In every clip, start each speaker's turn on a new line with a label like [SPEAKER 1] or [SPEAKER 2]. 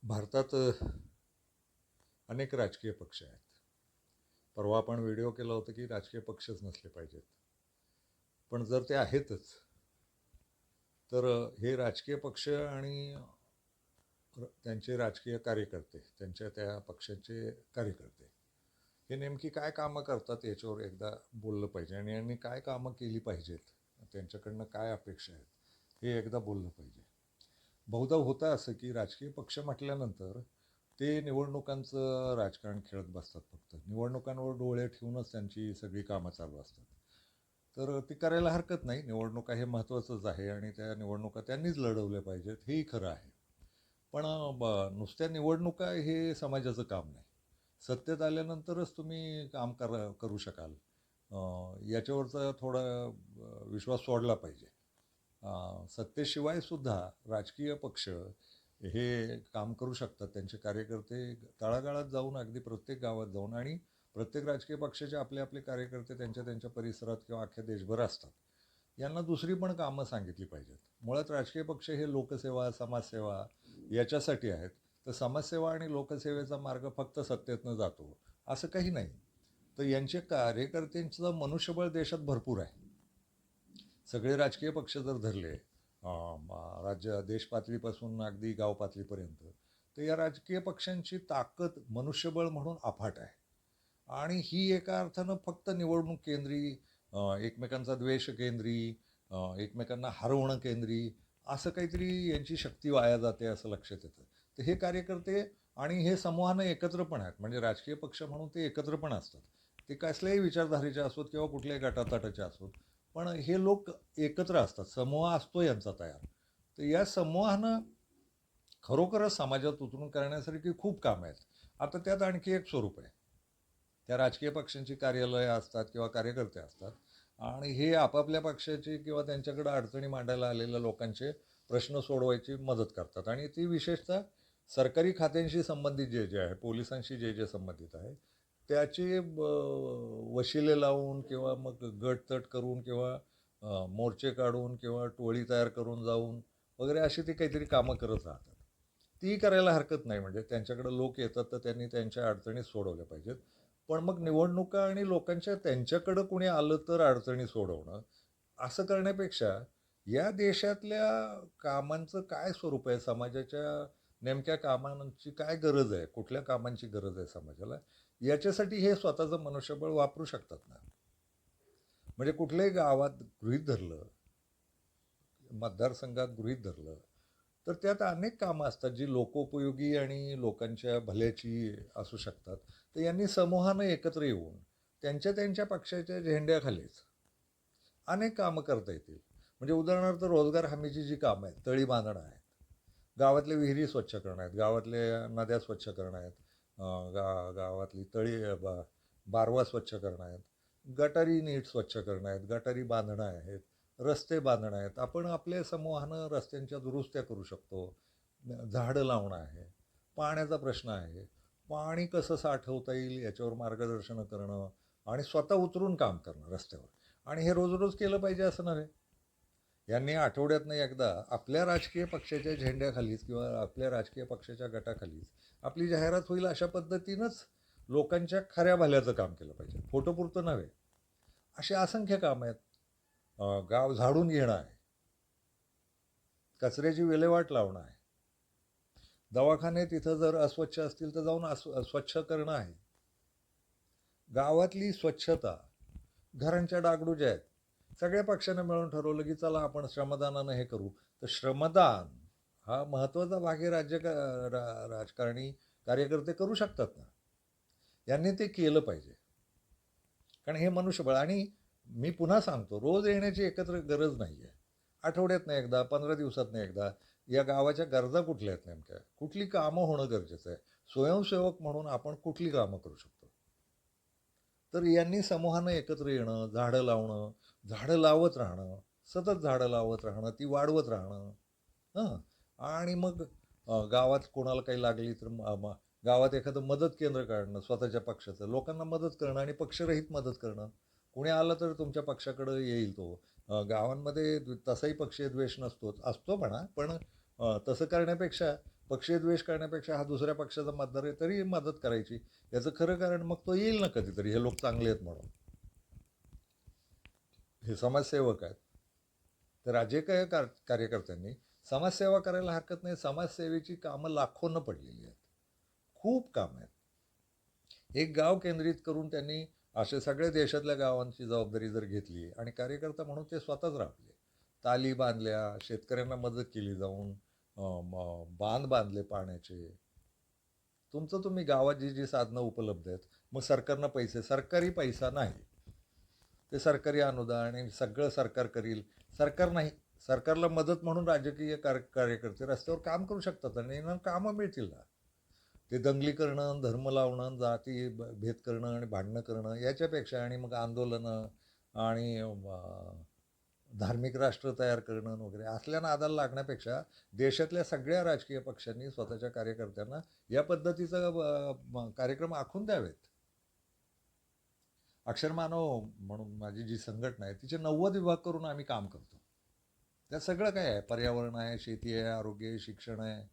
[SPEAKER 1] भारतात अनेक राजकीय पक्ष आहेत. परवा आपण व्हिडिओ केला होता की राजकीय पक्षच नसले पाहिजेत. पण जर ते आहेतच, तर हे राजकीय पक्ष आणि त्यांचे राजकीय कार्यकर्ते, त्यांच्या त्या पक्षाचे कार्यकर्ते, हे नेमकी काय कामं करतात याच्यावर एकदा बोललं पाहिजे आणि यांनी काय कामं केली पाहिजेत, त्यांच्याकडनं काय अपेक्षा आहेत, हे एकदा बोललं पाहिजे. बहुधा होतं असं की राजकीय पक्ष म्हटल्यानंतर ते निवडणुकांचं राजकारण खेळत बसतात. फक्त निवडणुकांवर डोळे ठेवूनच त्यांची सगळी कामं चालू असतात. तर ती करायला हरकत नाही. निवडणुका हे महत्त्वाचंच आहे आणि त्या निवडणुका त्यांनीच लढवल्या पाहिजेत, हेही खरं आहे. पण नुसत्या निवडणुका हे समाजाचं काम नाही. सत्तेत आल्यानंतरच तुम्ही काम करू शकाल. याच्यावरचा थोडा विश्वास सोडला पाहिजे. सत्तेशिवाय सुद्धा राजकीय पक्ष हे काम करू शकतात. त्यांचे कार्यकर्ते तळागाळात जाऊन, अगदी प्रत्येक गावात जाऊन, आणि प्रत्येक राजकीय पक्षाचे आपले आपले कार्यकर्ते त्यांच्या त्यांच्या परिसरात किंवा अख्ख्या देशभर असतात. यांना दुसरी पण कामं सांगितली पाहिजेत. मुळात राजकीय पक्ष हे लोकसेवा, समाजसेवा याच्यासाठी आहेत. तर समाजसेवा आणि लोकसेवेचा मार्ग फक्त सत्तेतनं जातो असं काही नाही. तर यांचे कार्यकर्त्यांचं मनुष्यबळ देशात भरपूर आहे. सगळे राजकीय पक्ष जर धरले, देश पातळीपासून अगदी गाव पातळीपर्यंत, तर या राजकीय पक्षांची ताकद मनुष्यबळ म्हणून अफाट आहे. आणि ही एका अर्थानं फक्त निवडणूक केंद्री, एकमेकांचा द्वेष केंद्री, एकमेकांना हरवणं केंद्री, असं काहीतरी यांची शक्ती वाया जाते असं लक्षात येतं. तर हे कार्यकर्ते आणि हे समूहानं एकत्र पण आहेत. म्हणजे राजकीय पक्ष म्हणून ते एकत्र पण असतात. ते कसल्याही विचारधारेचे असोत किंवा कुठल्याही गटातटाचे असोत, पण हे लोक एकत्र असतात. समूह असतो यांचा तयार. तर या समूहानं खरोखरच समाजात उतरून करण्यासारखी खूप कामं आहेत. आता त्यात आणखी एक स्वरूप आहे. त्या राजकीय पक्षांची कार्यालयं असतात किंवा कार्यकर्ते असतात आणि हे आपापल्या पक्षाचे किंवा त्यांच्याकडे अडचणी मांडायला आलेल्या लोकांचे प्रश्न सोडवायची मदत करतात. आणि ती विशेषतः सरकारी खात्यांशी संबंधित जे जे आहे, पोलिसांशी जे जे संबंधित आहे, त्याचे वशिले लावून किंवा मग गटतट करून किंवा मोर्चे काढून किंवा टोळी तयार करून जाऊन वगैरे अशी ती काहीतरी कामं करत राहतात. ती करायला हरकत नाही. म्हणजे त्यांच्याकडे लोक येतात तर त्यांनी त्यांच्या अडचणी सोडवल्या पाहिजेत. पण मग निवडणुका आणि लोकांच्या त्यांच्याकडं कुणी आलं तर अडचणी सोडवणं, असं करण्यापेक्षा या देशातल्या कामांचं काय स्वरूप आहे, समाजाच्या नेमक्या कामांची काय गरज आहे, कुठल्या कामांची गरज आहे समाजाला, याच्यासाठी हे स्वतःचं मनुष्यबळ वापरू शकतात ना. म्हणजे कुठल्याही गावात गृहीत धरलं, मतदारसंघात गृहीत धरलं, तर त्यात अनेक कामं असतात जी लोकोपयोगी आणि लोकांच्या भल्याची असू शकतात. तर यांनी समूहानं एकत्र येऊन त्यांच्या त्यांच्या पक्षाच्या झेंड्याखालीच अनेक कामं करता येतील. म्हणजे उदाहरणार्थ रोजगार हमीची जी कामं आहेत, तळी बांधणं आहेत, गावातले विहिरी स्वच्छ करणं आहेत, गावातले नद्या स्वच्छ करणं आहेत, गावातली बारवा स्वच्छ करणं आहेत, गटारी नीट स्वच्छ करणं आहेत, गटारी बांधणं आहेत, रस्ते बांधणं आहेत. आपण आपल्या समूहानं रस्त्यांच्या दुरुस्त्या करू शकतो. झाडं लावणं आहे, पाण्याचा प्रश्न आहे, पाणी कसं साठवता येईल याच्यावर मार्गदर्शन करणं आणि स्वतः उतरून काम करणं रस्त्यावर. आणि हे रोज रोज केलं पाहिजे असं नव्हे. यांनी आठवड्यातनं एकदा आपल्या राजकीय पक्षाच्या झेंड्याखालीच किंवा आपल्या राजकीय पक्षाच्या गटाखालीच आपली जाहिरात होईल अशा पद्धतीनंच लोकांच्या खऱ्या भल्याचं काम केलं पाहिजे, फोटोपुरतं नव्हे. अशी असंख्य कामं आहेत. गाव झाडून घेणं आहे, कचऱ्याची विल्हेवाट लावणं आहे, दवाखाने तिथं जर अस्वच्छ असतील तर जाऊन स्वच्छ करणं आहे, गावातली स्वच्छता, घरांच्या डागडुज्या आहेत. सगळ्या पक्षानं मिळून ठरवलं की चला आपण श्रमदानानं हे करू. तर श्रमदान हा महत्त्वाचा भाग हे राजकारणी कार्यकर्ते करू शकतात ना. यांनी ते केलं पाहिजे. कारण हे मनुष्यबळ. आणि मी पुन्हा सांगतो, रोज येण्याची एकत्र गरज नाही आहे. आठवड्यातनं एकदा, 15 दिवसातनं एकदा या गावाच्या गरजा कुठल्या आहेत नेमक्या, कुठली कामं होणं गरजेचं आहे, स्वयंसेवक म्हणून आपण कुठली कामं करू शकतो. तर यांनी समूहानं एकत्र येणं, झाडं लावणं, झाडं लावत राहणं, सतत झाडं लावत राहणं, ती वाढवत राहणं. हं. आणि मग गावात कोणाला काही लागली तर गावात एखादं मदत केंद्र काढणं स्वतःच्या पक्षाचं, लोकांना मदत करणं आणि पक्षरहित मदत करणं. कुणी आलं तर तुमच्या पक्षाकडं येईल तो. गावांमध्ये तसाही पक्षीय द्वेष नसतोच, असतो म्हणा, पण तसं करण्यापेक्षा पक्षीय द्वेष करण्यापेक्षा हा दुसऱ्या पक्षाचा मतदार आहे तरी मदत करायची. याचं खरं कारण मग तो येईल ना कधीतरी, हे लोक चांगले आहेत म्हणून. हे समाजसेवक आहेत. तर राजकीय कार्यकर्त्यांनी समाजसेवा करायला हरकत नाही. समाजसेवेची कामं लाखोंना पडलेली आहेत, खूप काम आहेत. एक गाव केंद्रित करून त्यांनी असे सगळे देशातल्या गावांची जबाबदारी जर घेतली आणि कार्यकर्ता म्हणून ते स्वतःच राबले, ताली बांधल्या, शेतकऱ्यांना मदत केली जाऊन, बांध बांधले पाण्याचे. तुमचं तुम्ही गावात जी जी साधनं उपलब्ध आहेत, मग सरकारनं पैसे, सरकारी पैसा नाही, ते सरकारी अनुदान आणि सगळं सरकार करील. सरकार नाही, सरकारला मदत म्हणून राजकीय कार्यकर्ते रस्त्यावर काम करू शकतात आणि कामं मिळतील ना. ते दंगली करणं, धर्म लावणं, जाती भेद करणं आणि भांडणं करणं याच्यापेक्षा, आणि मग आंदोलनं आणि धार्मिक राष्ट्र तयार करणं वगैरे असल्या नादाला लागण्यापेक्षा देशातल्या सगळ्या राजकीय पक्षांनी स्वतःच्या कार्यकर्त्यांना या पद्धतीचा कार्यक्रम आखून द्यावेत. अक्षरमानव म्हणून माझी जी संघटना आहे तिचे 90 विभाग करून आम्ही काम करतो. त्यात सगळं काय आहे, पर्यावरण आहे, शेती आहे, आरोग्य आहे, शिक्षण आहे,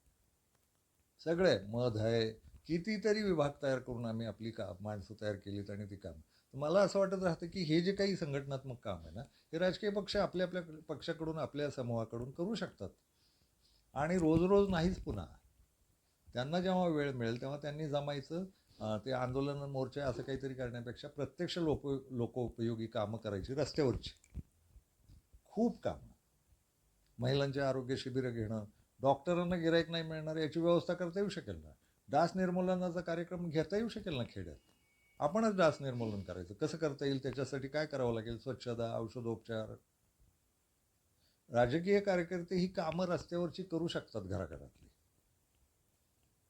[SPEAKER 1] सगळे मध आहे. कितीतरी विभाग तयार करून आम्ही आपली माणसं तयार केलीत आणि ती काम. मला असं वाटत राहतं की हे जे काही संघटनात्मक काम आहे ना, हे राजकीय पक्ष आपल्या आपल्या पक्षाकडून, आपल्या समूहाकडून करू शकतात. आणि रोज रोज नाहीच, पुन्हा त्यांना जेव्हा वेळ मिळेल तेव्हा त्यांनी जमायचं. ते आंदोलन, मोर्चे असं काहीतरी करण्यापेक्षा प्रत्यक्ष लोकोपयोगी कामं करायची रस्त्यावरची. खूप कामं. महिलांचे आरोग्य शिबिरं घेणं, डॉक्टरांना गिराईक नाही मिळणार याची व्यवस्था करता येऊ शकेल ना. डास निर्मूलनाचा कार्यक्रम घेता येऊ शकेल ना खेड्यात. आपणच डास निर्मूलन करायचं. कसं करता येईल, त्याच्यासाठी काय करावं लागेल, स्वच्छता, औषधोपचार. राजकीय कार्यकर्ते ही कामं रस्त्यावरची करू शकतात घराघरातली.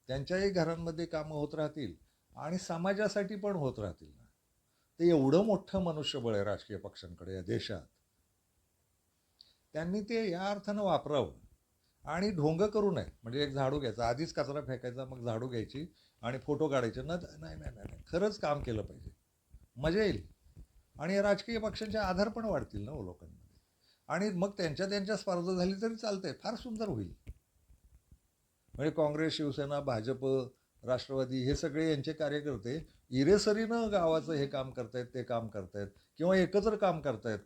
[SPEAKER 1] त्यांच्याही घरांमध्ये कामं होत राहतील आणि समाजासाठी पण होत राहतील ना. ते एवढं मोठं मनुष्यबळ आहे राजकीय पक्षांकडे या देशात. त्यांनी ते या अर्थानं वापरावं आणि ढोंग करू नये. म्हणजे एक झाडू घ्यायचा, आधीच कचरा फेकायचा, मग झाडू घ्यायची आणि फोटो काढायचे. नाही नाही नाही नाही, खरंच काम केलं पाहिजे, मजा येईल. आणि राजकीय पक्षांचे आधार पण वाढतील ना लोकांमध्ये. आणि मग त्यांच्या स्पर्धा झाली तरी चालतंय, फार सुंदर होईल. म्हणजे काँग्रेस, शिवसेना, भाजप, राष्ट्रवादी हे सगळे यांचे कार्यकर्ते इरेसरीनं गावाचं हे काम करतायत, ते काम करतायत, किंवा एकत्र काम करतायत,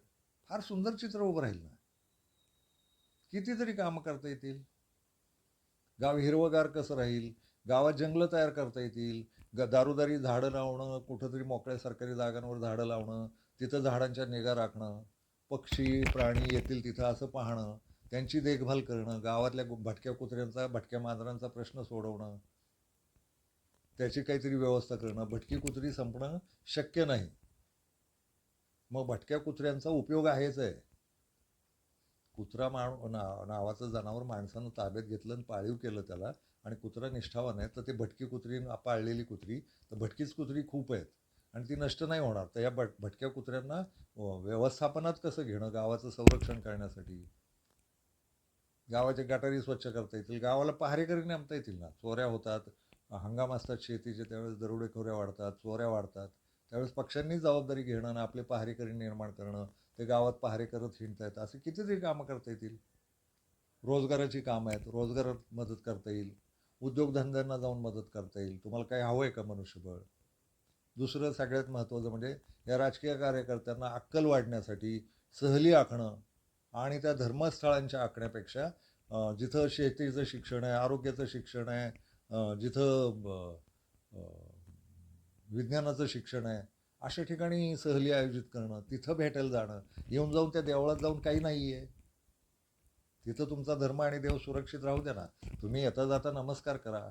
[SPEAKER 1] फार सुंदर चित्र उभं राहील ना. कितीतरी कामं करता येतील. गाव हिरवंगार कसं राहील, गावात जंगलं तयार करता येतील, दारोदारी झाडं लावणं, कुठंतरी मोकळ्या सरकारी जागांवर झाडं लावणं, तिथं झाडांच्या निगा राखणं, पक्षी प्राणी येतील तिथं असं पाहणं, त्यांची देखभाल करणं, गावातल्या भटक्या कुत्र्यांचा, भटक्या मांजरांचा प्रश्न सोडवणं, त्याची काहीतरी व्यवस्था करणं. भटकी कुत्री संपणं शक्य नाही, मग भटक्या कुत्र्यांचा उपयोग आहेच आहे. कुत्रा नावाचं जनावर माणसानं ताब्यात घेतलं आणि पाळीव केलं त्याला, आणि कुत्रा निष्ठावान आहे, तर ते भटकी कुत्री, पाळलेली कुत्री, तर भटकीच कुत्री खूप आहेत आणि ती नष्ट नाही होणार. तर या भटक्या कुत्र्यांना व्यवस्थापनात कसं घेणं, गावाचं संरक्षण करण्यासाठी गावाच्या गटारी स्वच्छ करता येतील, गावाला पहारेकरी नेमता येतील ना. चोऱ्या होतात, हंगाम असतात शेतीचे, त्यावेळेस दरोडेखोऱ्या वाढतात, चोऱ्या वाढतात, त्यावेळेस पक्षांनी जबाबदारी घेणं आणि आपले पहारेकरी निर्माण करणं, ते गावात पहारे करत हिंडतायत, असे कितीतरी कामं करता येतील. रोजगाराची कामं आहेत, रोजगारात मदत करता येईल, उद्योगधंद्यांना जाऊन मदत करता येईल. तुम्हाला काय हवं आहे का मनुष्यबळ? दुसरं सगळ्यात महत्त्वाचं म्हणजे या राजकीय कार्यकर्त्यांना अक्कल वाढण्यासाठी सहली आखणं आणि त्या धर्मस्थळांच्या आखण्यापेक्षा जिथं शेतीचं शिक्षण आहे, आरोग्याचं शिक्षण आहे, जिथं विज्ञानाचं शिक्षण आहे, अशा ठिकाणी सहली आयोजित करणं, तिथं भेटायला जाणं. येऊन जाऊन त्या देवळात जाऊन काही नाही आहे, तिथं तुमचा धर्म आणि देव सुरक्षित राहू द्या ना. तुम्ही येता जाता नमस्कार करा.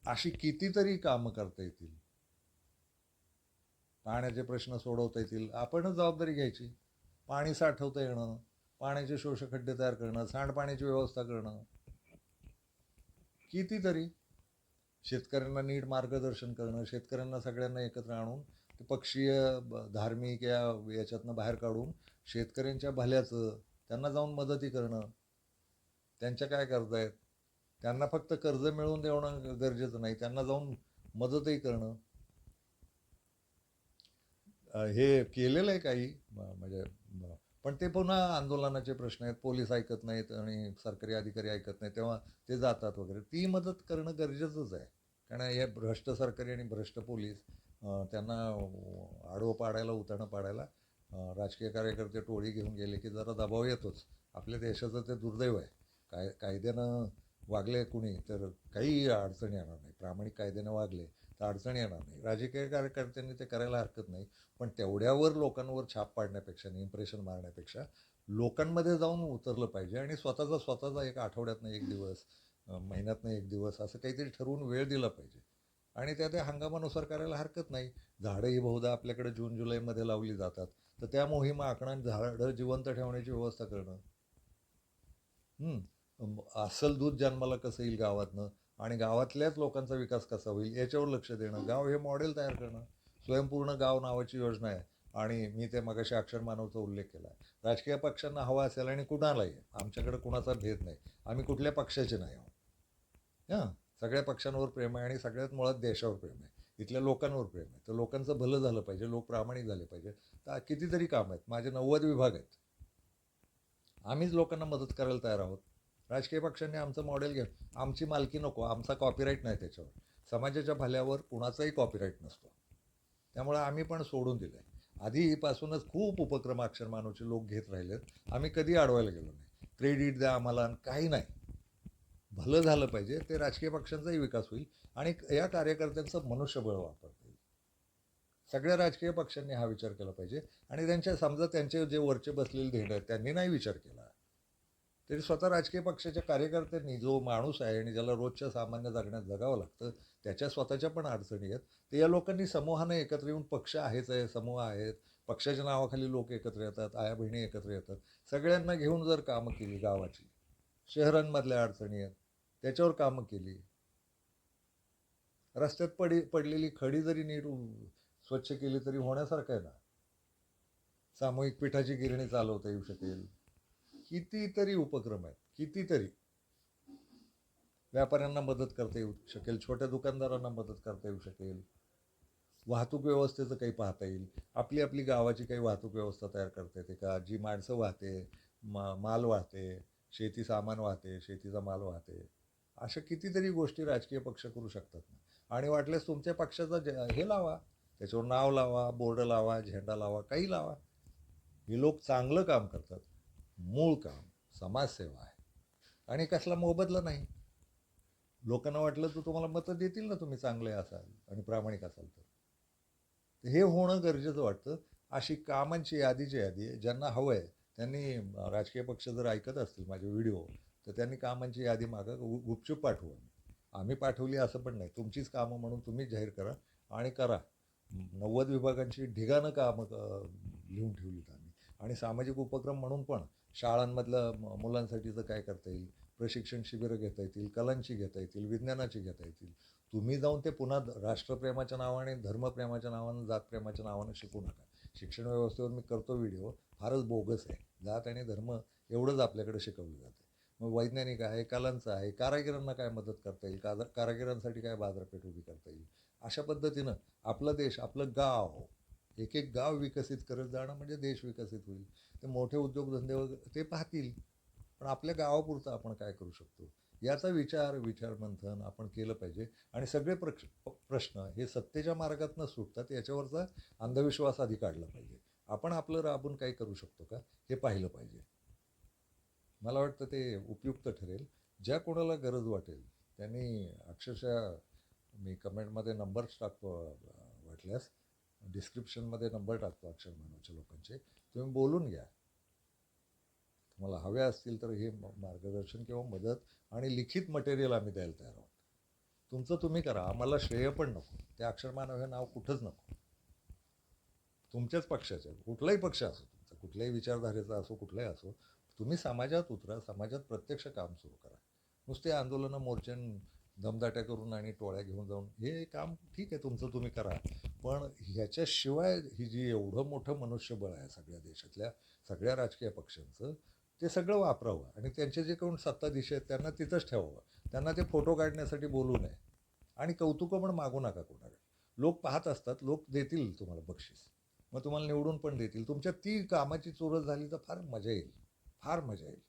[SPEAKER 1] अशी कितीतरी कामं करता येतील. पाण्याचे प्रश्न सोडवता येतील. आपणच जबाबदारी घ्यायची. पाणी साठवता येणं, पाण्याचे शोषखड्डे तयार करणं, सांडपाण्याची व्यवस्था करणं, कितीतरी. शेतकऱ्यांना नीट मार्गदर्शन करणं, शेतकऱ्यांना सगळ्यांना एकत्र आणून ते पक्षीय, धार्मिक याच्यातनं बाहेर काढून शेतकऱ्यांच्या भल्याचं त्यांना जाऊन मदती करणं. त्यांच्या काय करतायत, त्यांना फक्त कर्ज मिळवून देणं गरजेचं नाही, त्यांना जाऊन मदतही करणं. हे केलेलं आहे काही, म्हणजे पण ते पुन्हा आंदोलनाचे प्रश्न आहेत, पोलीस ऐकत नाहीत आणि सरकारी अधिकारी ऐकत नाहीत, तेव्हा ते जातात वगैरे. ती मदत करणं गरजेचंच आहे. कारण हे भ्रष्ट सरकारी आणि भ्रष्ट पोलीस त्यांना आडवं पाडायला, उताणं पाडायला राजकीय कार्यकर्ते टोळी घेऊन गेले की जरा दबाव येतोच. आपल्या देशाचं ते दुर्दैव आहे. कायद्यानं वागले कुणी तर काही अडचण येणार नाही. प्रामाणिक कायद्यानं वागले तर अडचण येणार नाही. राजकीय कार्यकर्त्यांनी ते करायला हरकत नाही. पण तेवढ्यावर लोकांवर छाप पाडण्यापेक्षा आणि इम्प्रेशन मारण्यापेक्षा लोकांमध्ये जाऊन उतरलं पाहिजे आणि स्वतःचा एक आठवड्यातनं एक दिवस, महिन्यातनं एक दिवस असं काहीतरी ठरवून वेळ दिला पाहिजे. आणि त्या हंगामानुसार करायला हरकत नाही. झाडंही बहुधा आपल्याकडे जून जुलैमध्ये लावली जातात. तर त्या मोहिमा आखणं, झाडं जिवंत ठेवण्याची व्यवस्था करणं. अस्सल दूध जन्माला कसं येईल गावातनं आणि गावातल्याच लोकांचा विकास कसा होईल याच्यावर लक्ष देणं. गाव हे मॉडेल तयार करणं. स्वयंपूर्ण गाव नावाची योजना आहे आणि मी ते मगाशी अक्षर मानवचा उल्लेख केला आहे. राजकीय पक्षांना हवा असेल आणि कुणालाही, आमच्याकडे कुणाचा भेद नाही. आम्ही कुठल्या पक्षाचे नाही आहोत. हां, सगळ्या पक्षांवर प्रेम आहे आणि सगळ्यात मुळात देशावर प्रेम आहे. इथल्या लोकांवर प्रेम आहे. तर लोकांचं भलं झालं पाहिजे, लोक प्रामाणिक झाले पाहिजे. तर कितीतरी काम आहेत. माझे 90 विभाग आहेत. आम्हीच लोकांना मदत करायला तयार आहोत. राजकीय पक्षांनी आमचं मॉडेल घ्या. आमची मालकी नको, आमचा कॉपीराईट नाही त्याच्यावर. समाजाच्या भल्यावर कुणाचाही कॉपीराईट नसतो. त्यामुळे आम्ही पण सोडून दिलं आहे. आधीपासूनच खूप उपक्रम अक्षर मानवचे लोक घेत राहिलेत. आम्ही कधी अडवायला गेलो नाही. क्रेडिट द्या आम्हाला, काही नाही. भलं झालं पाहिजे, ते राजकीय पक्षांचाही विकास होईल आणि या कार्यकर्त्यांचं मनुष्यबळ वापरता येईल. सगळ्या राजकीय पक्षांनी हा विचार केला पाहिजे आणि समजा त्यांचे जे वरचे बसलेले धेंड आहेत त्यांनी नाही विचार केला तरी स्वतः राजकीय पक्षाच्या कार्यकर्त्यांनी, जो माणूस आहे आणि ज्याला रोजच्या सामान्य जगण्यात जगावं लागतं, त्याच्या स्वतःच्या पण अडचणी आहेत. तर या लोकांनी समूहाने एकत्र येऊन, पक्ष आहेच आहे, समूह आहेत, पक्षाच्या नावाखाली लोक एकत्र येतात, आया बहिणी एकत्र येतात, सगळ्यांना घेऊन जर कामं केली गावाची, शहरांमधल्या अडचणी आहेत त्याच्यावर कामं केली, रस्त्यात पडलेली खडी जरी नीट स्वच्छ केली तरी होण्यासारखं आहे ना. सामूहिक पिठाची गिरणी चालवता येऊ शकेल. कितीतरी उपक्रम आहेत. कितीतरी व्यापाऱ्यांना मदत करता येऊ शकेल, छोट्या दुकानदारांना मदत करता येऊ शकेल, वाहतूक व्यवस्थेचं काही पाहता येईल. आपली आपली गावाची काही वाहतूक व्यवस्था तयार करता येते का, जी माणसं वाहते, माल वाहते, शेती सामान वाहते, शेतीचा माल वाहते. अशा कितीतरी गोष्टी राजकीय पक्ष करू शकतात ना. आणि वाटल्यास तुमच्या पक्षाचा हे लावा, त्याच्यावर नाव लावा, बोर्ड लावा, झेंडा लावा, काही लावा. हे लोक चांगलं काम करतात. मूळ काम समाजसेवा आहे आणि कसला मोबदला नाही. लोकांना वाटलं तर तुम्हाला मतं देतील ना, तुम्ही चांगले असाल आणि प्रामाणिक असाल तर हे होणं गरजेचं वाटतं. अशी कामांची यादीची यादी आहे. ज्यांना हवं आहे त्यांनी, राजकीय पक्ष जर ऐकत असतील माझे व्हिडिओ, तर त्यांनी कामांची यादी मागा, गुपचूप पाठवू. आम्ही पाठवली असं पण नाही. तुमचीच कामं म्हणून तुम्हीच जाहीर करा आणि करा. 90 विभागांची ढिगानं कामं लिहून ठेवलीत आम्ही. आणि सामाजिक उपक्रम म्हणून पण शाळांमधलं मुलांसाठीचं काय करता येईल, प्रशिक्षण शिबिरं घेता येतील, कलांची घेता येतील, विज्ञानाची घेता येतील. तुम्ही जाऊन ते पुन्हा राष्ट्रप्रेमाच्या नावाने, धर्मप्रेमाच्या नावानं, जातप्रेमाच्या नावानं शिकू नका. शिक्षण व्यवस्थेवर मी करतो व्हिडिओ, फारच बोगस आहे. जात आणि धर्म एवढंच आपल्याकडे शिकवलं जातं. मग वैज्ञानिक आहे, कलांचं आहे, कारागिरांना काय मदत करता येईल, कारागिरांसाठी काय बाजारपेठ उभी करता येईल. अशा पद्धतीनं आपला देश, आपलं गाव, एक एक गाव विकसित करत जाणं म्हणजे देश विकसित होईल. ते मोठे उद्योगधंदे वगैरे ते पाहतील, पण आपल्या गावापुरतं आपण काय करू शकतो याचा विचारमंथन आपण केलं पाहिजे. आणि सगळे प्रश्न हे सत्तेच्या मार्गात न सुटतात याच्यावरचा अंधविश्वास आधी काढला पाहिजे. आपण आपलं राबून काही करू शकतो का हे पाहिलं पाहिजे. मला वाटतं ते उपयुक्त ठरेल. ज्या कोणाला गरज वाटेल त्यांनी अक्षरशः, मी कमेंटमध्ये नंबर्स टाकतो, वाटल्यास डिस्क्रिप्शनमध्ये नंबर टाकतो अक्षर मानवच्या लोकांचे, तुम्ही बोलून घ्या. तुम्हाला हव्या असतील तर हे मार्गदर्शन किंवा मदत आणि लिखित मटेरियल आम्ही द्यायला तयार आहोत. तुमचं तुम्ही करा, आम्हाला श्रेय पण नको. ते अक्षर मानव हे नाव कुठंच नको. तुमच्याच पक्षाचे, कुठलाही पक्ष असो तुमचा, कुठल्याही विचारधारेचा असो, कुठलाही असो, तुम्ही समाजात उतरा, समाजात प्रत्यक्ष काम सुरू करा. नुसते आंदोलनं, मोर्चन, दमदाट्या करून आणि टोळ्या घेऊन जाऊन हे काम ठीक आहे, तुमचं तुम्ही करा. पण ह्याच्याशिवाय ही जी एवढं मोठं मनुष्यबळ आहे सगळ्या देशातल्या सगळ्या राजकीय पक्षांचं, ते सगळं वापरावं आणि त्यांचे जे कोण सत्ताधीश आहेत त्यांना तिथंच ठेवावं. त्यांना ते फोटो काढण्यासाठी बोलू नये आणि कौतुकं पण मागू नका कोणाकडे. लोक पाहत असतात, लोक देतील तुम्हाला बक्षीस. मग तुम्हाला निवडून पण देतील. तुमच्या ती कामाची चुरस झाली तर फार मजा येईल, फार मजा येईल.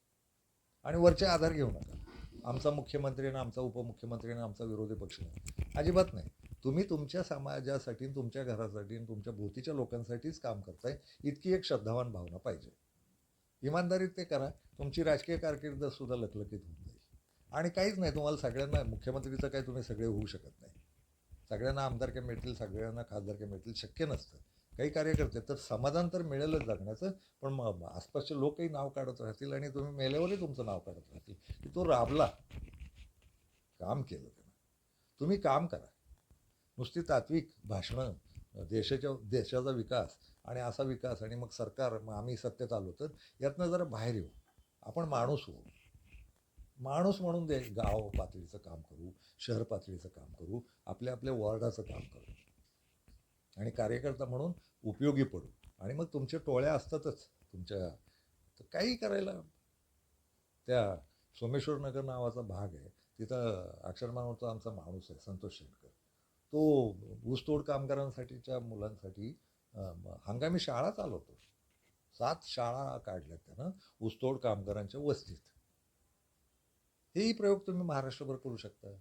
[SPEAKER 1] आणि वरचे आधार घेऊ नका. आमचा मुख्यमंत्री आणि आमचा उपमुख्यमंत्री आणि आमचा विरोधी पक्ष नाही, अजिबात नाही. तुम्ही तुमच्या समाजासाठी, तुमच्या घरासाठी, तुमच्या भोवतीच्या लोकांसाठीच काम करताय, इतकी एक श्रद्धावान भावना पाहिजे. इमानदारीत ते करा. तुमची राजकीय कारकीर्द सुद्धा लखलखीत होऊन जाईल. आणि काहीच नाही, तुम्हाला सगळ्यांना मुख्यमंत्रीचं काही तुम्ही सगळे होऊ शकत नाही. सगळ्यांना आमदारक्या मिळतील, सगळ्यांना खासदारक्या मिळतील, शक्य नसतं. काही कार्यकर्ते तर समाधान तर मिळेलच जगण्याचं, पण मग आसपासचे लोकही नाव काढत राहतील आणि तुम्ही मेल्यावरही तुमचं नाव काढत राहतील की तो राबला, काम केलं त्यानं. तुम्ही काम करा. नुसती तात्विक भाषणं, देशाचा विकास आणि असा विकास आणि मग सरकार, मग आम्ही सत्तेत आलो तर यातनं जरा बाहेर येऊ. आपण माणूस होऊ. माणूस म्हणून गाव पातळीचं काम करू, शहर पातळीचं काम करू, आपल्या आपल्या वॉर्डाचं काम करू आणि कार्यकर्ता म्हणून उपयोगी पडू. आणि मग तुमच्या टोळ्या असतातच तुमच्या, तर काही करायला. त्या सोमेश्वर नगर नावाचा भाग आहे, तिथं अक्षरमानवचा आमचा माणूस आहे संतोष शेटकर. तो ऊसतोड कामगारांसाठीच्या मुलांसाठी हंगामी शाळा चालवतो. 7 शाळा काढल्यात त्यानं ऊसतोड कामगारांच्या वस्तीत. हेही प्रयोग तुम्ही महाराष्ट्रभर करू शकता.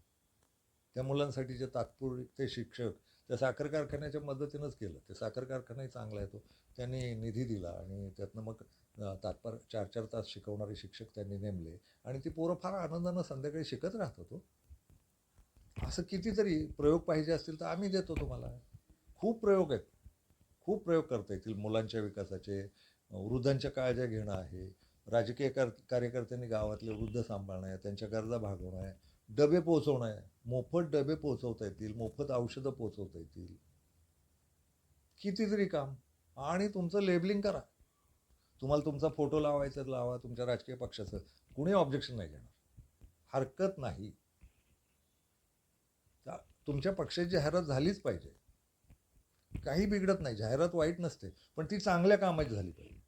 [SPEAKER 1] त्या मुलांसाठीचे तात्पुरते शिक्षक त्या साखर कारखान्याच्या मदतीनंच केलं. ते साखर कारखानाही चांगला आहे, तो त्यांनी निधी दिला आणि त्यातनं मग 4-4 तास शिकवणारे शिक्षक त्यांनी नेमले आणि ती पोरं फार आनंदानं संध्याकाळी शिकत राहतात. असं कितीतरी प्रयोग पाहिजे असतील तर आम्ही देतो तुम्हाला. खूप प्रयोग आहेत, खूप प्रयोग करता येतील. मुलांच्या विकासाचे, वृद्धांच्या काळज्या घेणं आहे, राजकीय कार्यकर्त्यांनी गावातले वृद्ध सांभाळणं आहे, त्यांच्या गरजा भागवणं आहे, डबे पोचवणं आहे, मोफत डबे पोचवता येतील, मोफत औषधं पोचवता येतील, कितीतरी काम. आणि तुमचं लेबलिंग करा. तुम्हाला तुमचा फोटो लावायचा लावा, तुमच्या राजकीय पक्षाचं, कुणी ऑब्जेक्शन नाही घेणार, हरकत नाही. तुमच्या पक्षाची जाहिरात झालीच पाहिजे, काही बिघडत नाही, जाहिरात वाईट नसते, पण ती चांगल्या कामाची झाली पाहिजे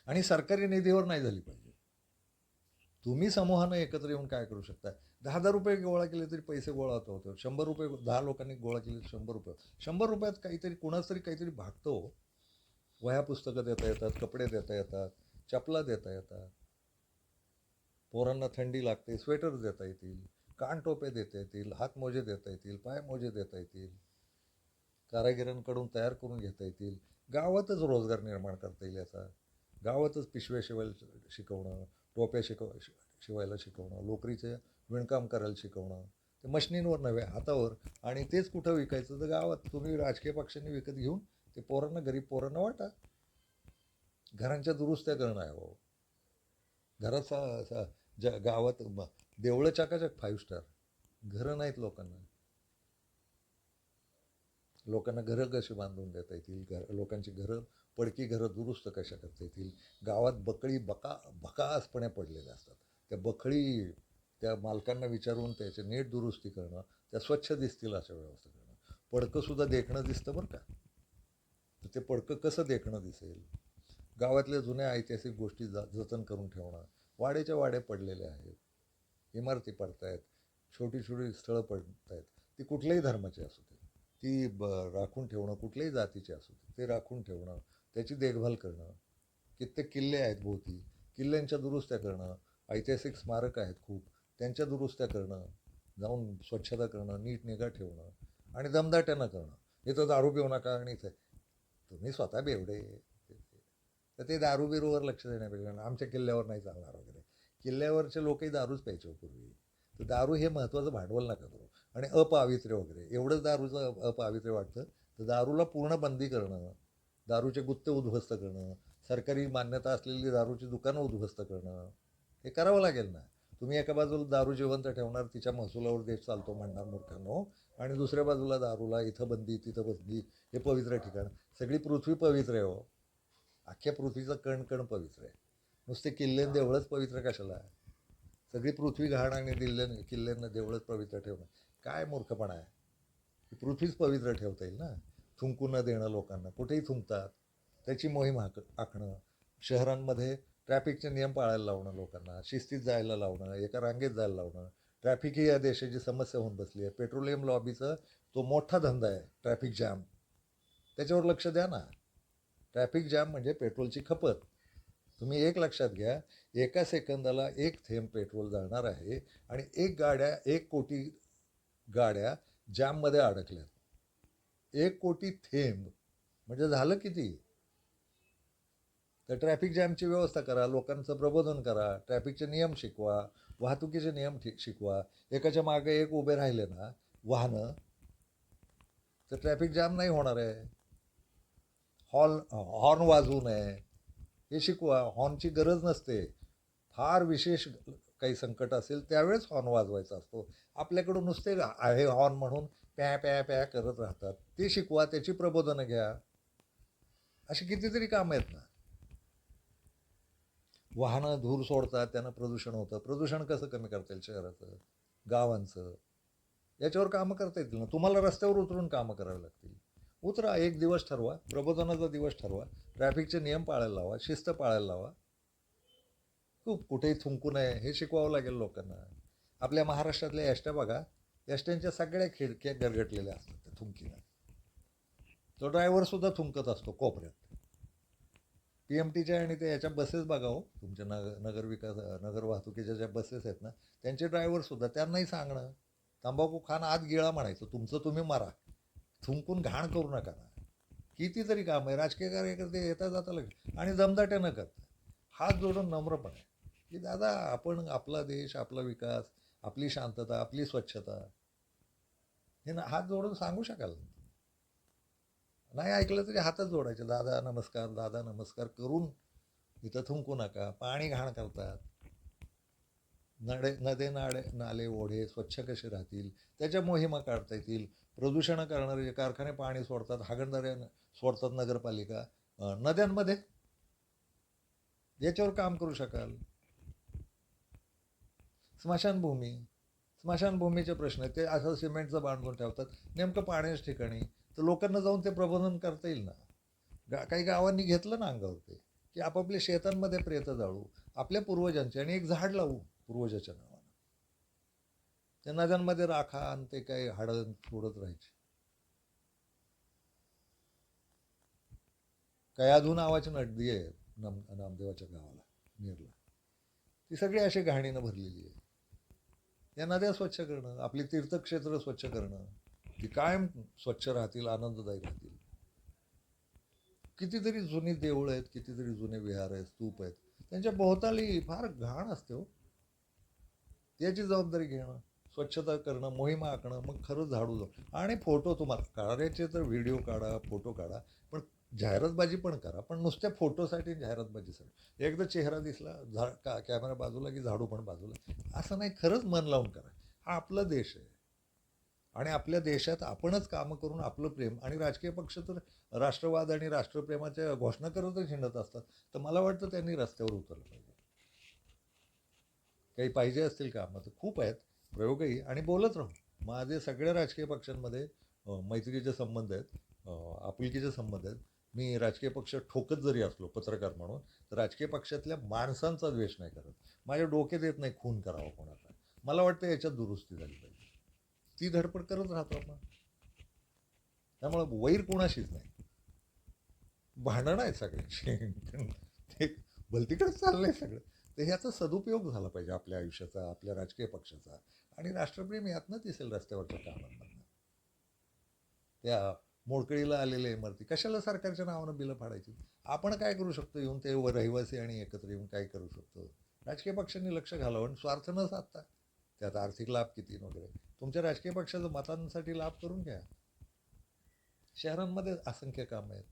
[SPEAKER 1] आणि सरकारी निधीवर नाही झाली पाहिजे. तुम्ही समूहानं एकत्र येऊन काय करू शकता? 10,000 रुपये गोळा केले तरी पैसे गोळा होतो. 100 रुपये 10 लोकांनी गोळा केले, 100 रुपये. 100 रुपयात काहीतरी कुणाच तरी काहीतरी भागतो. वह्या पुस्तकं देता येतात, कपडे देता येतात, चपला देता येतात, पोरांना थंडी लागते, स्वेटर देता येतील, कानटोपे देता येतील, हातमोजे देता येतील, पायमोजे देता येतील, कारागिरांकडून तयार करून घेता येतील. गावातच रोजगार निर्माण करता येईल याचा. गावातच पिशव्या शिकवणं, टोप्या शिवायला शिकवणं, लोकरीचे विणकाम करायला शिकवणं, ते मशिनींवर नव्हे, हातावर. आणि तेच कुठं विकायचं? तर गावात तुम्ही राजकीय पक्षांनी विकत घेऊन ते पोरांना, गरीब पोरांना वाटा. घरांच्या दुरुस्त्या करणं आहे हो. घराचा गावात देवळं चकाचक 5 स्टार, घरं नाहीत लोकांना. लोकांना घरं कशी बांधून देता येतील, लोकांची घरं, पडकी घरं दुरुस्त कशा करता येतील. गावात बकळी भकासपणे पडलेल्या असतात, त्या बकळी त्या मालकांना विचारून त्याचे नीट दुरुस्ती करणं, त्या स्वच्छ दिसतील अशा व्यवस्था करणं. पडकंसुद्धा देखणं दिसतं बरं का, तर ते पडकं कसं देखणं दिसेल. गावातल्या जुन्या ऐतिहासिक गोष्टी जतन करून ठेवणं. वाड्याच्या वाडे पडलेले आहेत, इमारती पडत आहेत, छोटी छोटी स्थळं पडत आहेत, ती कुठल्याही धर्माची असू दे, ती राखून ठेवणं, कुठल्याही जातीचे असू दे ते राखून ठेवणं, त्याची देखभाल करणं. कित्येक किल्ले आहेत भोवती, किल्ल्यांच्या दुरुस्त्या करणं. ऐतिहासिक स्मारक आहेत खूप, त्यांच्या दुरुस्त्या करणं, जाऊन स्वच्छता करणं, नीट निगा ठेवणं आणि दमदाट्यानं करणं. इथं दारू पिऊ नका आणि इथं तुम्ही स्वतः बेवडे, तर ते दारू बिरूवर लक्ष देण्यापेक्षा आमच्या किल्ल्यावर नाही चालणार वगैरे. किल्ल्यावरचे लोकही दारूच प्यायचे पूर्वी, तर दारू हे महत्त्वाचं भांडवल नका करू. आणि अपवित्र्य वगैरे एवढंच दारूचं अपवित्र्य वाटतं, तर दारूला पूर्ण बंदी करणं, दारूचे गुत्ते उद्ध्वस्त करणं, सरकारी मान्यता असलेली दारूची दुकानं उद्ध्वस्त करणं, हे करावं लागेल ना. तुम्ही एका बाजूला दारू जिवंत ठेवणार, तिच्या महसुलावर देश चालतो म्हणणार मूर्खांनो, आणि दुसऱ्या बाजूला दारूला इथं बंदी तिथं बंदी, हे पवित्र ठिकाण. सगळी पृथ्वी पवित्र आहे हो, अख्ख्या पृथ्वीचं कण कण पवित्र आहे. नुसते किल्ले देवळच पवित्र कशाला? सगळी पृथ्वी घाण आणि किल्ल्यांना देवळच पवित्र ठेवणं काय मूर्खपणा आहे. पृथ्वीच पवित्र ठेवता येईल ना. थुंकू न देणं लोकांना, कुठेही थुंकतात, त्याची मोहीम आखणं. शहरांमध्ये ट्रॅफिकचे नियम पाळायला लावणं, लोकांना शिस्तीत जायला लावणं, एका रांगेत जायला लावणं. ट्रॅफिक ही या देशाची समस्या होऊन बसली आहे. पेट्रोलियम लॉबीचा तो मोठा धंदा आहे ट्रॅफिक जॅम. त्याच्यावर लक्ष द्या ना. ट्रॅफिक जॅम म्हणजे पेट्रोलची खपत. तुम्ही एक लक्षात घ्या, एका सेकंदाला 1 थेंब पेट्रोल जाणार आहे आणि 1 कोटी गाड्या जॅममध्ये अडकल्यात. 1 कोटी थेंब म्हणजे झालं किती? तर ट्रॅफिक जॅमची व्यवस्था करा, लोकांचं प्रबोधन करा, ट्रॅफिकचे नियम शिकवा, वाहतुकीचे नियम शिकवा. एकाच्या मागे एक उभे राहिले ना वाहनं, तर ट्रॅफिक जॅम नाही होणार आहे. हॉर्न वाजवू नये हे शिकवा. हॉर्नची गरज नसते. फार विशेष काही संकट असेल त्यावेळेस हॉर्न वाजवायचा असतो. आपल्याकडून नुसते आहे हॉर्न म्हणून प्या प्या प्या करत राहतात. ते शिकवा, त्याची प्रबोधनं घ्या. अशी कितीतरी कामं आहेत ना. वाहनं धूर सोडतात, त्यानं प्रदूषण होतं. प्रदूषण कसं कमी करता येईल शहराचं, गावांचं? याच्यावर कामं करता येतील ना. तुम्हाला रस्त्यावर उतरून कामं करावी लागतील. उतरा, एक दिवस ठरवा, प्रबोधनाचा दिवस ठरवा, ट्रॅफिकचे नियम पाळायला लावा, शिस्त पाळायला लावा. खूप कुठेही थुंकू नये हे शिकवावं लागेल लोकांना. आपल्या महाराष्ट्रातल्या एसट्या बघा, एसट्यांच्या सगळ्या खिडक्या गरगटलेल्या असतात त्या थुंकीनं. तो ड्रायव्हरसुद्धा थुंकत असतो कोपऱ्यात. PMTच्या आणि ते याच्या बसेस बघा हो, तुमच्या नगर वाहतुकीच्या ज्या बसेस आहेत ना, त्यांचे ड्रायव्हरसुद्धा त्यांनाही सांगणं, तंबाखू खाणं आत गिळा म्हणायचं, तुमचं तुम्ही मारा, थुंकून घाण करू नका ना. कितीतरी काम आहे. राजकीय कार्यकर्ते येता जाता लगे आणि दमदाट्यानं करतात. हात जोडून नम्रपणे की दादा, आपण आपला देश, आपला विकास, आपली शांतता, आपली स्वच्छता हे ना हात जोडून सांगू शकाल. नाही ऐकलं तरी हातच जोडायचे, दादा नमस्कार, दादा नमस्कार करून इथं थुंकू नका. पाणी घाण करतात. नाले ओढे स्वच्छ कसे राहतील त्याच्या मोहिमा काढता येतील. प्रदूषण करणारे जे कारखाने पाणी सोडतात, हागणदाऱ्या सोडतात नगरपालिका नद्यांमध्ये, याच्यावर काम करू शकाल. स्मशानभूमीचे प्रश्न आहेत, ते असं सिमेंटचं बांधून ठेवतात नेमकं पाण्याच्या ठिकाणी. तर लोकांना जाऊन ते प्रबोधन करता येईल ना. काही गावांनी घेतलं ना अंगावर ते, की आपापल्या शेतांमध्ये प्रेतं जाळू, आपल्या पूर्वजांचे, आणि एक झाड लावू पूर्वजाच्या नावानं. त्या नद्यांमध्ये राखा आणि ते काही हाडं सोडत राहायचे. कयाधू नावाची नदी आहे नामदेवाच्या गावाला नेरला, ती सगळी अशी घाणीनं भरलेली आहे. या नद्या स्वच्छ करणं, आपली तीर्थक्षेत्र स्वच्छ करणं, ती कायम स्वच्छ राहतील, आनंददायी राहतील. कितीतरी जुनी देऊळ आहेत, कितीतरी जुने विहार आहेत, स्तूप आहेत, त्यांच्या भोवताली फार घाण असते हो. याची जबाबदारी घेणं, स्वच्छता करणं, मोहिमा आखणं, मग खरंच झाडू जाऊ. आणि फोटो तुम्हाला काढायचे तर व्हिडिओ काढा, फोटो काढा, पण जाहिरातबाजी पण करा. पण नुसत्या फोटोसाठी जाहिरातबाजीसाठी एकदा चेहरा दिसला कॅमेरा बाजूला की झाडू पण बाजूला, असं नाही. खरंच मन लावून करा. हा आपला देश आहे आणि आपल्या देशात आपणच कामं करून आपलं प्रेम, आणि राजकीय पक्ष तर राष्ट्रवाद आणि राष्ट्रप्रेमाच्या घोषणा करतच हिंडत असतात. तर मला वाटतं त्यांनी रस्त्यावर उतरलं पाहिजे. काही पाहिजे असतील कामं तर खूप आहेत, प्रयोगही, आणि बोलत राहू. माझे सगळ्या राजकीय पक्षांमध्ये मैत्रीचे संबंध आहेत, आपुलकीचे संबंध आहेत. मी राजकीय पक्ष ठोकत जरी असलो पत्रकार म्हणून, तर राजकीय पक्षातल्या माणसांचा द्वेष नाही करत. माझ्या डोक्यात येत नाही खून करावा कोणाचा. मला वाटतं याच्यात दुरुस्ती झाली पाहिजे. ती धडपड करत राहतो आपण. त्यामुळं वैर कोणाशीच नाही, भांडणं आहेत सगळ्यांची. ते भलतीकडेच चाललंय सगळं. तर ह्याचा सदुपयोग झाला पाहिजे आपल्या आयुष्याचा, आपल्या राजकीय पक्षाचा, आणि राष्ट्रप्रेम यातनं दिसेल रस्त्यावरच्या कामांमधनं. त्या मोडकळीला आलेल्या इमारती कशाला सरकारच्या नावानं बिलं फाडायची? आपण काय करू शकतो येऊन, ते रहिवासी आणि एकत्र येऊन काय करू शकतो? राजकीय पक्षांनी लक्ष घालावं आणि स्वार्थ न साधता त्यात आर्थिक लाभ किती वगैरे तुमच्या राजकीय पक्षाचं मतांसाठी लाभ करून घ्या. शहरांमध्ये असंख्य कामं आहेत.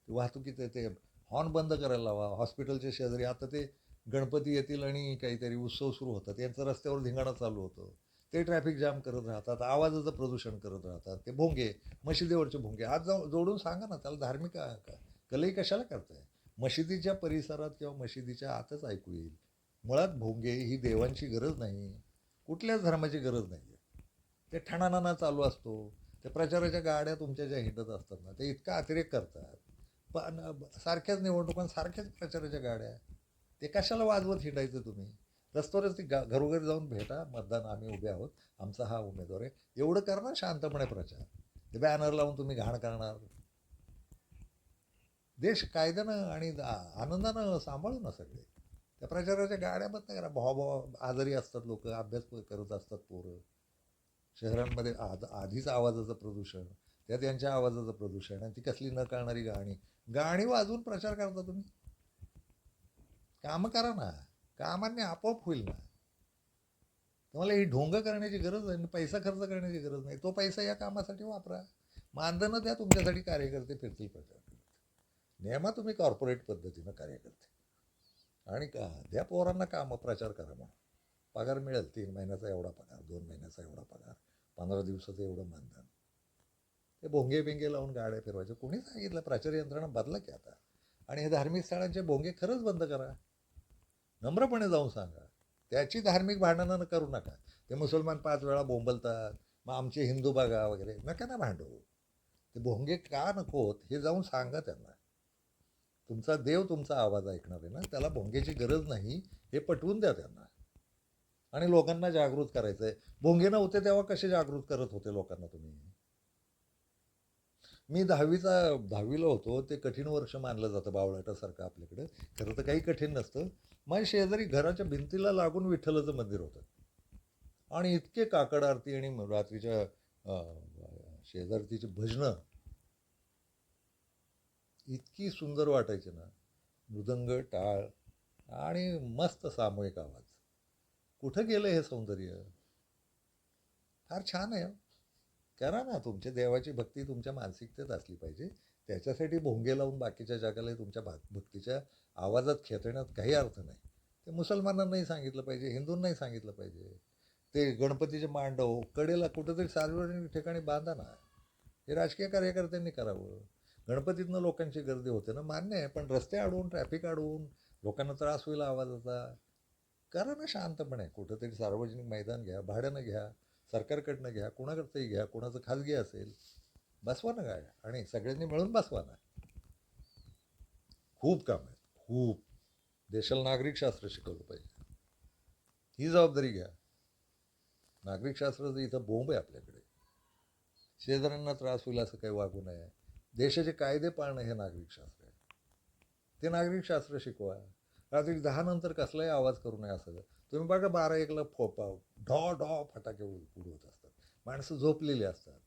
[SPEAKER 1] वाहतुकीचे ते हॉर्न बंद करायला लावा. हॉस्पिटलच्या शेजारी आता ते गणपती येतील आणि काहीतरी उत्सव सुरू होतात, यांचं रस्त्यावर धिंगाणा चालू होतं, ते ट्रॅफिक जाम करत राहतात, आवाजाचं प्रदूषण करत राहतात. ते भोंगे, मशिदीवरचे भोंगे, हात जोडून सांगा ना, त्याला धार्मिक कलई कशाला करताय? मशिदीच्या परिसरात किंवा मशिदीच्या आतच ऐकू येईल. मुळात भोंगे ही देवांची गरज नाही, कुठल्याच धर्माची गरज नाही आहे. ते ठणाणाना चालू असतो. ते प्रचाराच्या गाड्या तुमच्या ज्या हिंडत असतात ना, ते इतका अतिरेक करतात. पण सारख्याच निवडणुकां, सारख्याच प्रचाराच्या गाड्या, ते कशाला वाजवत हिंडायचं तुम्ही? रस्त्यावरच ती घरोघरी जाऊन भेटा, मतदान आम्ही उभे आहोत, आमचा हा उमेदवार आहे, एवढं करणार शांतपणे प्रचार. ते बॅनर लावून तुम्ही घाण करणार, देश कायद्यानं आणि आनंदानं सांभाळू ना सगळे. त्या प्रचाराच्या गाड्या बंद करा. भाव आजारी असतात लोक, अभ्यास करत असतात पोरं. शहरांमध्ये आधीच आवाजाचं प्रदूषण, त्यात यांच्या आवाजाचं प्रदूषण, आणि ती कसली न कळणारी गाणी गाणी वाजवून प्रचार करता तुम्ही. कामं करा ना, कामांनी आपोआप होईल ना. तुम्हाला ही ढोंग करण्याची गरज आहे, पैसा खर्च करण्याची गरज नाही. तो पैसा या कामासाठी वापरा. मानधनं द्या, तुमच्यासाठी कार्यकर्ते फिरतील प्रचार करत. नेमा तुम्ही कॉर्पोरेट पद्धतीनं कार्यकर्ते, आणि द्या पोरांना कामं, प्रचार करा म्हणून. पगार मिळेल, 3 महिन्याचा एवढा पगार, 2 महिन्याचा एवढा पगार, 15 दिवसाचं एवढं मानधन. ते भोंगे बिंगे लावून गाड्या फिरवायचे. कोणी सांगितलं? प्रचार यंत्रणा बदला की आता. आणि हे धार्मिक स्थळांचे भोंगे खरंच बंद करा. नम्रपणे जाऊन सांगा. त्याची धार्मिक भांडणं करू नका. ते मुसलमान 5 वेळा बोंबलतात, मग आमचे हिंदू बघा वगैरे, नका ना भांडू. ते भोंगे का नकोत हे जाऊन सांगा त्यांना. तुमचा देव तुमचा आवाज ऐकणार आहे ना, त्याला भोंगेची गरज नाही हे पटवून द्या त्यांना. आणि लोकांना जागृत करायचं आहे. भोंगे नव्हते तेव्हा कसे जागृत करत होते लोकांना तुम्ही? मी 10वीला होतो, ते कठीण वर्ष मानलं जातं बावळाटासारखं आपल्याकडं. खरं तर काही कठीण नसतं. माझ्या शेजारी घराच्या भिंतीला लागून विठ्ठलाचं मंदिर होतं, आणि इतके काकड आरती आणि रात्रीच्या शेजारतीची भजनं इतकी सुंदर वाटायची ना. मृदंग, टाळ आणि मस्त सामूहिक आवाज. कुठं गेलं हे सौंदर्य? फार छान आहे. करा ना. तुमच्या देवाची भक्ती तुमच्या मानसिकतेत असली पाहिजे. त्याच्यासाठी भोंगे लावून बाकीच्या जगाला तुमच्या भक्तीच्या आवाजात खेचण्यात काही अर्थ नाही. ते मुसलमानांनाही सांगितलं पाहिजे, हिंदूंनाही सांगितलं पाहिजे. ते गणपतीचे मांडव कडेला कुठंतरी सार्वजनिक ठिकाणी बांधा ना. हे राजकीय कार्यकर्त्यांनी करावं. गणपतीतनं लोकांची गर्दी होते ना, मान्य आहे, पण रस्ते अडवून, ट्रॅफिक अडवून, लोकांना त्रास होईल आवाजाचा. करा ना शांतपणे. कुठंतरी सार्वजनिक मैदान घ्या, भाड्यानं घ्या, सरकारकडनं घ्या, कोणाकडचंही घ्या, कोणाचं खाजगी असेल, बसवा ना गाड्या, आणि सगळ्यांनी मिळून बसवा ना. खूप काम आहे, खूप. देशाला नागरिकशास्त्र शिकवलं पाहिजे. ही जबाबदारी घ्या. नागरिकशास्त्राचं इथं बोंब आहे आपल्याकडे. शेजाऱ्यांना त्रास होईल असं काही वागू नये. देशाचे कायदे पाळणं हे नागरिकशास्त्र आहे. ते नागरिकशास्त्र शिकवा. रात्री 10 नंतर कसलाही आवाज करू नये असं. तुम्ही बघा 12-1ला ढॉ ढॉ फटाके उडवत असतात. माणसं झोपलेली असतात.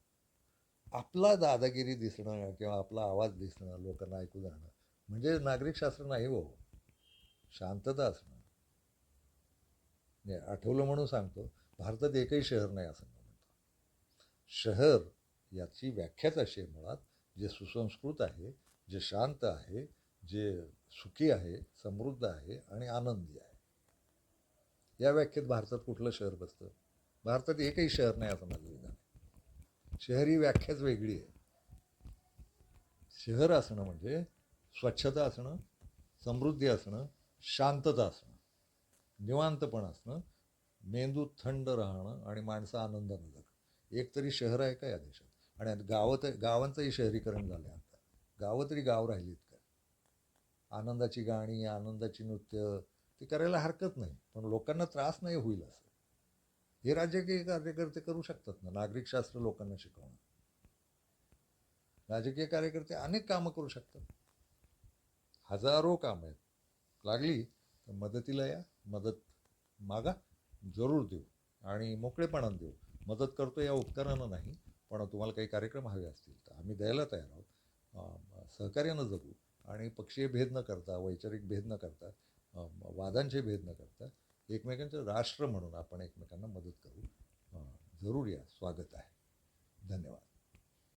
[SPEAKER 1] आपला दादागिरी दिसणं किंवा आपला आवाज दिसणं, लोकांना ऐकू जाणं, म्हणजे नागरिकशास्त्र नाही हो. शांतता असणं. आठवलं म्हणून सांगतो, भारतात एकही शहर नाही असं म्हणतो. शहर याची व्याख्याच अशी आहे मुळात, जे सुसंस्कृत आहे, जे शांत आहे, जे सुखी आहे, समृद्ध आहे आणि आनंदी आहे. या व्याख्येत भारतात कुठलं शहर बसतं? भारतात एकही शहर नाही असं माझं विधान आहे. शहर ही व्याख्याच वेगळी आहे. शहर असणं म्हणजे स्वच्छता असणं, समृद्धी असणं, शांतता असणं, निवांतपण असणं, मेंदू थंड राहणं आणि माणसं आनंदानं जगणं. एक तरी शहर आहे का या देशात? आणि गावांचंही शहरीकरण झालं आहे आता. गावं तरी गाव राहिलीत का? आनंदाची गाणी, आनंदाची नृत्य ती करायला हरकत नाही, पण लोकांना त्रास नाही होईल असं. हे राजकीय कार्यकर्ते करू शकतात ना, नागरिकशास्त्र लोकांना शिकवणं. राजकीय कार्यकर्ते अनेक कामं करू शकतात. हजारो कामं आहेत. लागली तर मदतीला या, मदत मागा, जरूर देऊ आणि मोकळेपणानं देऊ. मदत करतो या उपकारानं नाही, पण तुम्हाला काही कार्यक्रम हवे असतील तर आम्ही द्यायला तयार आहोत. सहकार्यानं जगू आणि पक्षीय भेद न करता, वैचारिक भेद न करता, वादांचे भेद न करता एकमेकांचं राष्ट्र म्हणून आपण एकमेकांना मदत करू. जरूर या, स्वागत आहे. धन्यवाद.